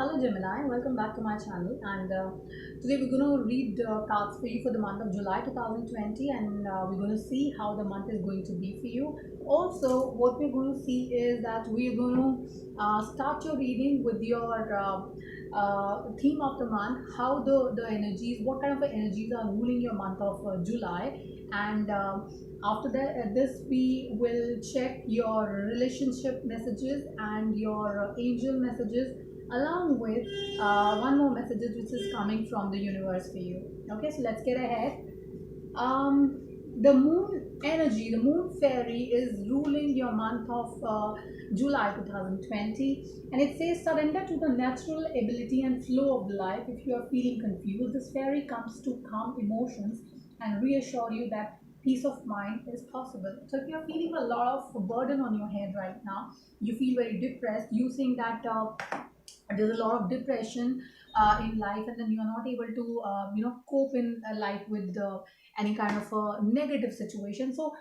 Hello Gemini, welcome back to my channel, and today we're going to read cards for you for the month of July 2020, and we're going to see how the month is going to be for you. Also, what we're going to see is that we're going to start your reading with your theme of the month, how the energies, what kind of energies are ruling your month of July, and after that, this we will check your relationship messages and your angel messages along with one more messages which is coming from the universe for you. Okay, so let's get ahead. The moon energy, the moon fairy is ruling your month of July 2020, and it says surrender to the natural ability and flow of life. If you are feeling confused, this fairy comes to calm emotions and reassure you that peace of mind is possible. So if you're feeling a lot of burden on your head right now, you feel very depressed, you think that there's a lot of depression in life, and then you're not able to cope in life with any kind of a negative situation. So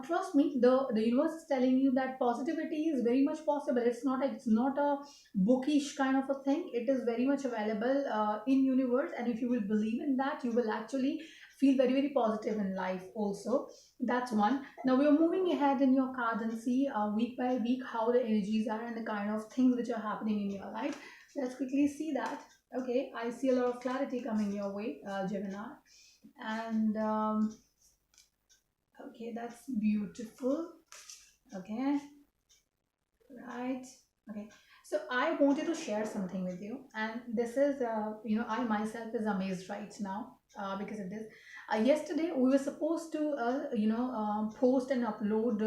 trust me, the universe is telling you that positivity is very much possible. It's not a bookish kind of a thing. It is very much available in universe, and if you will believe in that, you will actually feel very very positive in life also. That's one. Now we are moving ahead in your cards and see week by week how the energies are and the kind of things which are happening in your life. Let's quickly see that. Okay, I see a lot of clarity coming your way, Gemini. And okay, that's beautiful. Okay, right. Okay, so I wanted to share something with you, and this is, I myself is amazed right now because of this. Yesterday, we were supposed to, post and upload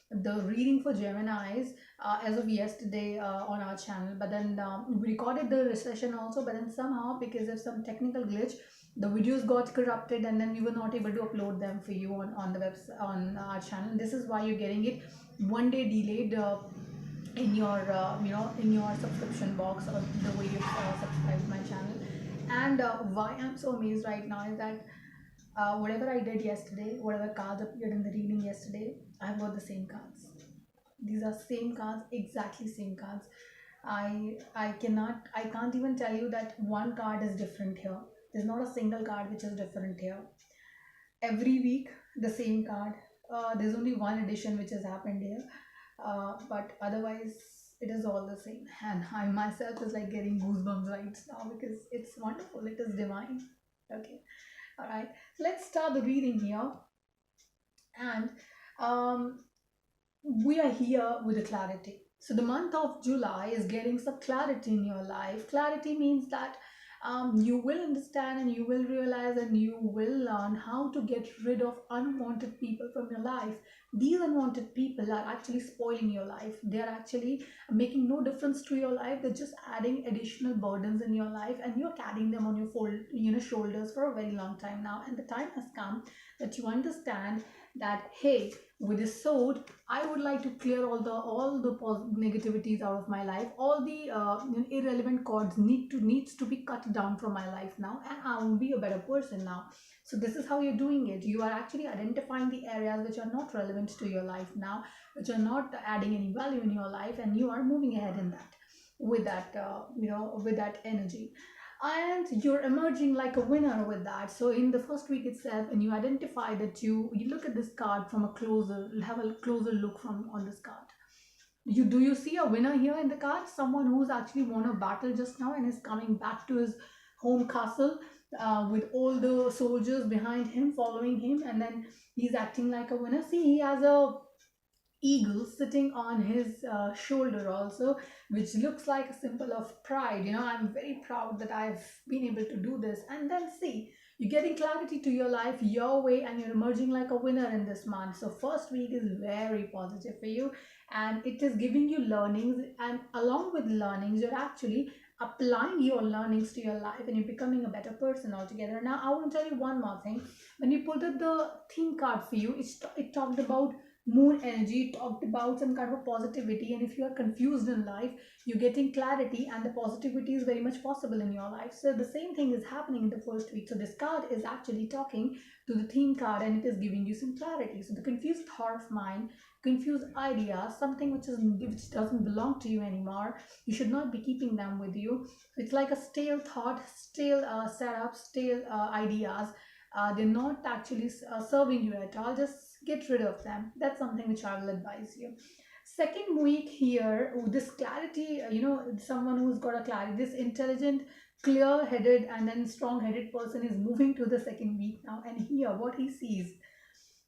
the reading for Gemini's as of yesterday on our channel, but then we recorded the session also, but then somehow, because of some technical glitch, the videos got corrupted, and then we were not able to upload them for you on the website on our channel. This is why you're getting it one day delayed. In your in your subscription box or the way you subscribe to my channel. And why I'm so amazed right now is that whatever I did yesterday, whatever cards appeared in the reading yesterday, I've got the same cards. These are same cards, exactly same cards. I can't even tell you that one card is different here. There's not a single card which is different here. Every week the same card. There's only one edition which has happened here, but otherwise it is all the same, and I myself is like getting goosebumps right now because it's wonderful, it is divine. Okay, all right, so let's start the reading here. And um, we are here with the clarity. So the month of July is getting some clarity in your life. Clarity means that you will understand and you will realize and you will learn how to get rid of unwanted people from your life. These unwanted people are actually spoiling your life. They are actually making no difference to your life. They're just adding additional burdens in your life, and you're carrying them on your shoulders for a very long time now. And the time has come that you understand that, hey, with this sword I would like to clear all the negativities out of my life. All the irrelevant cords needs to be cut down from my life now, and I will be a better person now. So this is how you're doing it. You are actually identifying the areas which are not relevant to your life now, which are not adding any value in your life, and you are moving ahead in that with that with that energy, and you're emerging like a winner with that. So in the first week itself, and you identify that you look at this card from a closer, have a closer look from on this card. You see a winner here in the card, someone who's actually won a battle just now and is coming back to his home castle with all the soldiers behind him following him, and then he's acting like a winner. See, he has a eagle sitting on his shoulder also, which looks like a symbol of pride. I'm very proud that I've been able to do this. And then see, you're getting clarity to your life your way, and you're emerging like a winner in this month. So first week is very positive for you, and it is giving you learnings, and along with learnings you're actually applying your learnings to your life, and you're becoming a better person altogether. Now I want to tell you one more thing. When you pulled up the theme card for you, it talked about moon energy talked about some kind of positivity, and if you are confused in life, you're getting clarity, and the positivity is very much possible in your life. So the same thing is happening in the first week. So this card is actually talking to the theme card, and it is giving you some clarity. So the confused thought of mind, confused ideas, something which doesn't belong to you anymore, you should not be keeping them with you. It's like a stale thought, stale setup, stale ideas. They're not actually serving you at all. Just get rid of them. That's something which I will advise you. Second week here, this clarity, someone who's got a clarity, this intelligent, clear headed, and then strong headed person is moving to the second week now. And here, what he sees.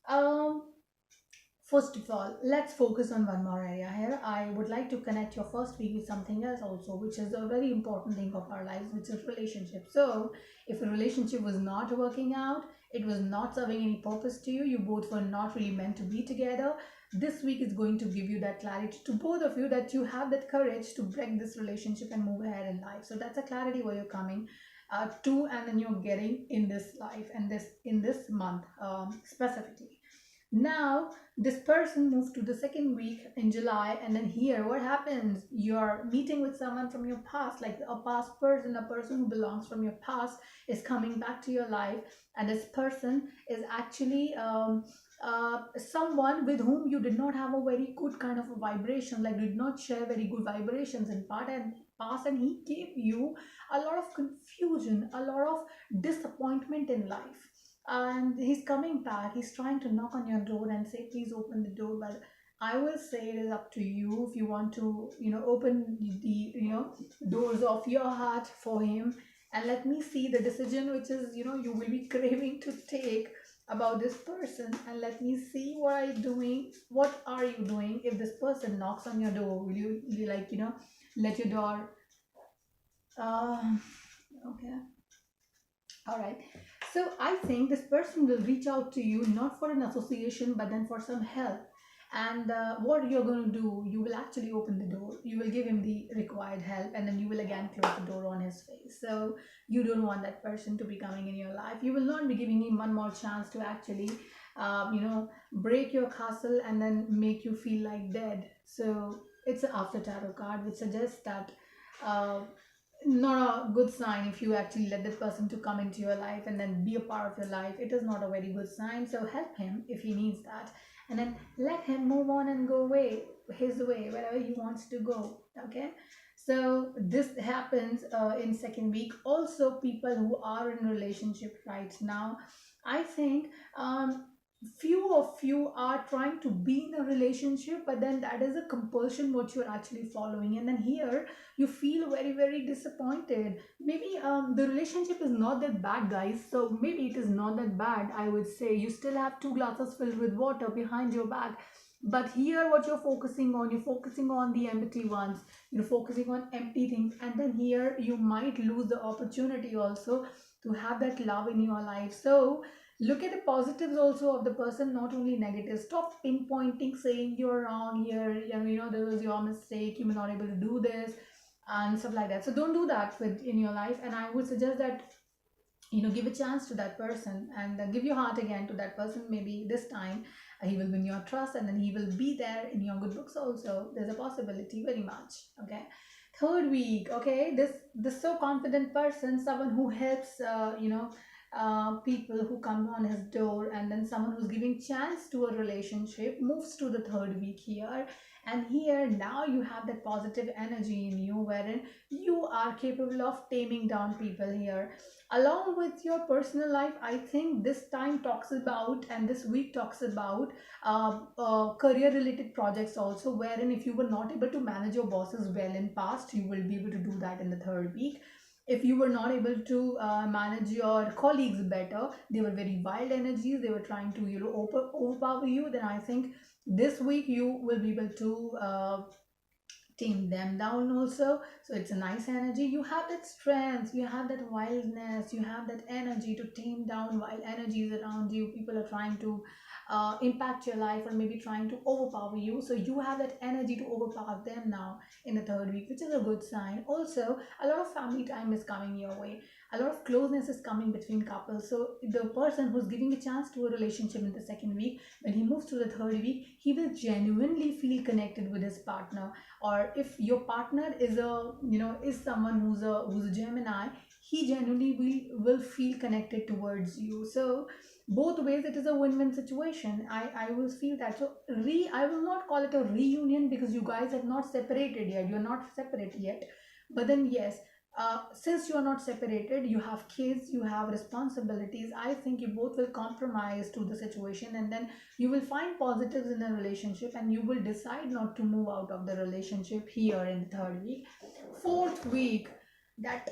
Um, First of all, let's focus on one more area here. I would like to connect your first week with something else also, which is a very important thing of our lives, which is relationship. So, if a relationship was not working out, it was not serving any purpose to you, you both were not really meant to be together, this week is going to give you that clarity to both of you, that you have that courage to break this relationship and move ahead in life. So that's a clarity where you're coming to, and then you're getting in this life and this in this month specifically. Now this person moved to the second week in July, and then here what happens, you're meeting with someone from your past, like a past person, a person who belongs from your past is coming back to your life, and this person is actually someone with whom you did not have a very good kind of a vibration, like did not share very good vibrations in part and past, and he gave you a lot of confusion, a lot of disappointment in life, and he's coming back. He's trying to knock on your door and say, please open the door. But I will say it is up to you if you want to, open the, doors of your heart for him, and let me see the decision which is, you will be craving to take about this person, and let me see what are you doing if this person knocks on your door. Will you like, let your door, uh, okay, all right. So I think this person will reach out to you not for an association, but then for some help. And what you're going to do, you will actually open the door. You will give him the required help, and then you will again close the door on his face. So you don't want that person to be coming in your life. You will not be giving him one more chance to actually, break your castle and then make you feel like dead. So it's an after tarot card, which suggests that. Uh, Not a good sign if you actually let that person to come into your life and then be a part of your life. It is not a very good sign. So help him if he needs that, and then let him move on and go away his way wherever he wants to go. Okay, so this happens in second week. Also, people who are in relationship right now, I think few of you are trying to be in a relationship, but then that is a compulsion what you're actually following, and then here you feel very very disappointed. Maybe the relationship is not that bad, guys. So maybe it is not that bad. I would say you still have two glasses filled with water behind your back, but here what you're focusing on the empty ones, you're focusing on empty things, and then here you might lose the opportunity also to have that love in your life. So look at the positives also of the person, not only negative. Stop pinpointing, saying you're wrong here, there was your mistake, you were not able to do this and stuff like that. So don't do that with in your life, and I would suggest that give a chance to that person, and give your heart again to that person. Maybe this time he will win your trust, and then he will be there in your good books also. There's a possibility very much. Okay, third week. Okay, this so confident person, someone who helps people who come on his door, and then someone who's giving chance to a relationship, moves to the third week here. And here now you have that positive energy in you, wherein you are capable of taming down people here along with your personal life. I think this time talks about, and this week talks about career related projects also, wherein if you were not able to manage your bosses well in past, you will be able to do that in the third week. If you were not able to manage your colleagues better, they were very wild energies, they were trying to overpower you, then I think this week you will be able to tame them down also. So it's a nice energy. You have that strength, you have that wildness, you have that energy to tame down wild energies around you. People are trying to impact your life, or maybe trying to overpower you, so you have that energy to overpower them now in the third week, which is a good sign. Also, a lot of family time is coming your way, a lot of closeness is coming between couples. So the person who's giving a chance to a relationship in the second week, when he moves to the third week, he will genuinely feel connected with his partner. Or if your partner is a, is someone who's a Gemini, he genuinely will feel connected towards you. So both ways it is a win-win situation. I will feel that. So I will not call it a reunion, because you guys have not separated yet, you're not separate yet. But then yes, since you are not separated, you have kids, you have responsibilities, I think you both will compromise to the situation, and then you will find positives in a relationship, and you will decide not to move out of the relationship here in the third week. Fourth week, that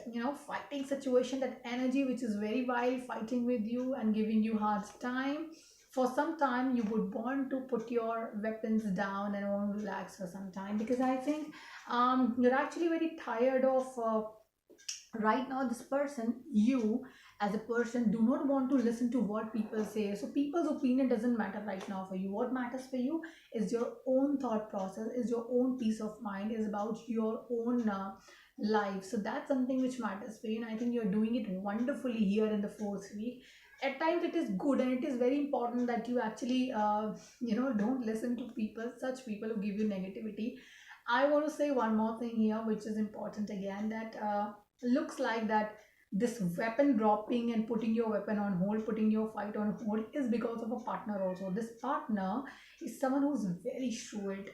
fighting situation, that energy which is very wild, fighting with you and giving you hard time, for some time you would want to put your weapons down and want to relax for some time, because I think you're actually very tired of right now. This person, you as a person, do not want to listen to what people say. So people's opinion doesn't matter right now for you. What matters for you is your own thought process, is your own peace of mind, is about your own life. So that's something which matters for you, and I think you're doing it wonderfully here in the fourth week. At times it is good, and it is very important that you actually don't listen to people, such people who give you negativity. I want to say one more thing here, which is important again, that looks like that this weapon dropping and putting your weapon on hold, putting your fight on hold, is because of a partner also. This partner is someone who's very shrewd,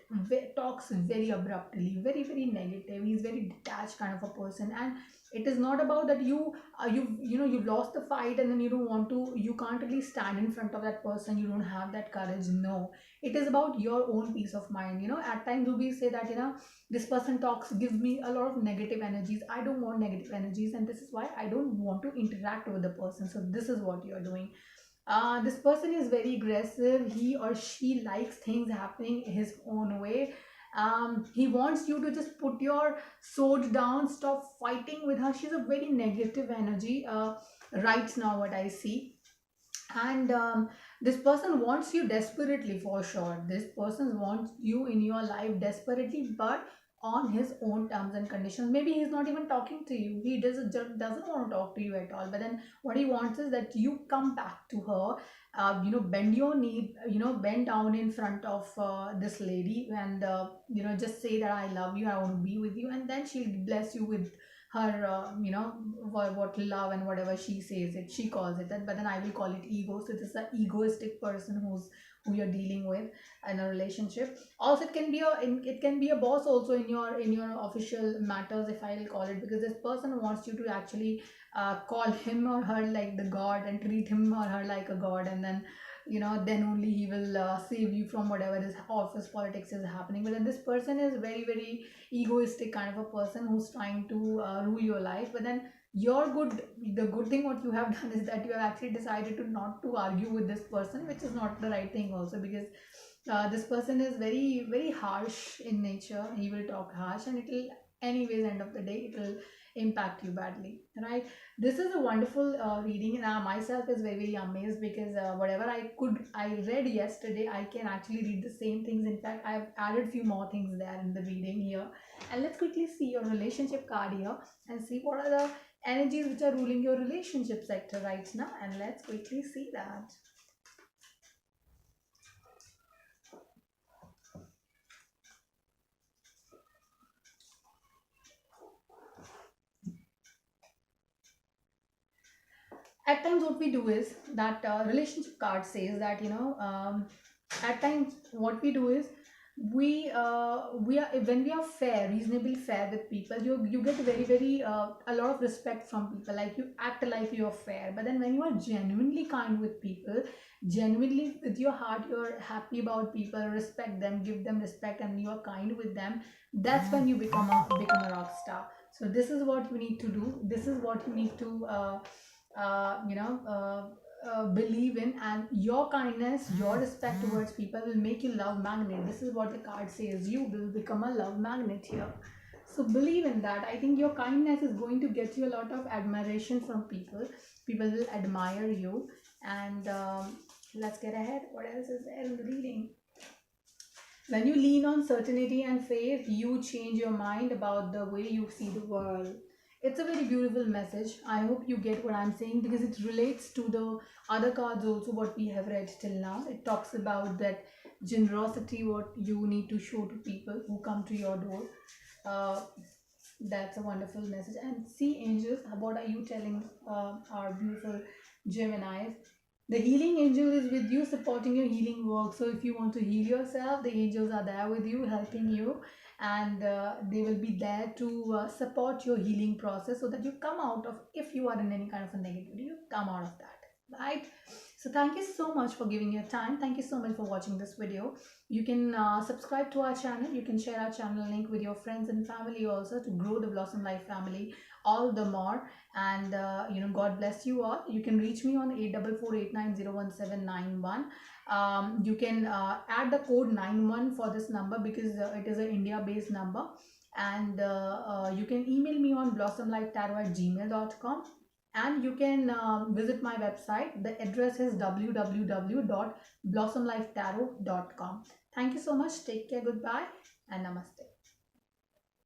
talks very abruptly, very, very negative. He's very detached kind of a person, and it is not about that you've lost the fight and then you don't want to, you can't really stand in front of that person, you don't have that courage. No, it is about your own peace of mind. At times we say that this person talks, gives me a lot of negative energies, I don't want negative energies, and this is why I don't want to interact with the person. So this is what you're doing. This person is very aggressive, he or she likes things happening his own way. He wants you to just put your sword down, stop fighting with her. She's a very negative energy right now, what I see. And this person wants you desperately, for sure. This person wants you in your life desperately, but on his own terms and conditions. Maybe he's not even talking to you, he doesn't want to talk to you at all, but then what he wants is that you come back to her. Bend your knee, bend down in front of this lady, and just say that I love you, I want to be with you, and then she'll bless you with her what love and whatever she says it, she calls it that, but then I will call it ego. So this is an egoistic person who you're dealing with in a relationship. Also, it can be a boss also in your official matters, if I'll call it, because this person wants you to actually call him or her like the god, and treat him or her like a god, and then then only he will save you from whatever this office politics is happening. But then this person is very, very egoistic kind of a person who's trying to rule your life. But then the good thing what you have done is that you have actually decided to not to argue with this person, which is not the right thing also, because this person is very, very harsh in nature. He will talk harsh, and it will anyways, end of the day, it will impact you badly, right? This is a wonderful reading, and I myself is very, very amazed, because whatever I read yesterday, I can actually read the same things. In fact, I've added few more things there in the reading here. And let's quickly see your relationship card here, and see what are the energies which are ruling your relationship sector right now, and let's quickly see that. At times what we do is that relationship card says that at times what we do is we are, when we are fair, reasonably fair with people, you get very, very a lot of respect from people, like you act like you're fair. But then when you are genuinely kind with people, genuinely with your heart, you're happy about people, respect them, give them respect, and you are kind with them, that's when you become a rock star. So this is what you need to do, this is what you need to uh, you know uh, believe in, and your kindness, your respect towards people will make you love magnet. This is what the card says. You will become a love magnet here. So believe in that. I think your kindness is going to get you a lot of admiration from people. People will admire you. And let's get ahead. What else is there in the reading? When you lean on certainty and faith, you change your mind about the way you see the world. It's a very beautiful message. I hope you get what I'm saying, because it relates to the other cards also, what we have read till now. It talks about that generosity, what you need to show to people who come to your door. Uh, that's a wonderful message. And see, angels, what are you telling our beautiful Geminis? The healing angel is with you, supporting your healing work. So if you want to heal yourself, the angels are there with you, helping you, and they will be there to support your healing process, so that you come out of, if you are in any kind of a negativity, you come out of that, right? So thank you so much for giving your time. Thank you so much for watching this video. You can subscribe to our channel. You can share our channel link with your friends and family also, to grow the Blossom Life family all the more. And God bless you all. You can reach me on 8448901791. You can add the code 91 for this number, because it is an India based number. And you can email me on blossomlifetarot@gmail.com. And you can visit my website. The address is www.blossomlifetarot.com. Thank you so much. Take care. Goodbye and namaste.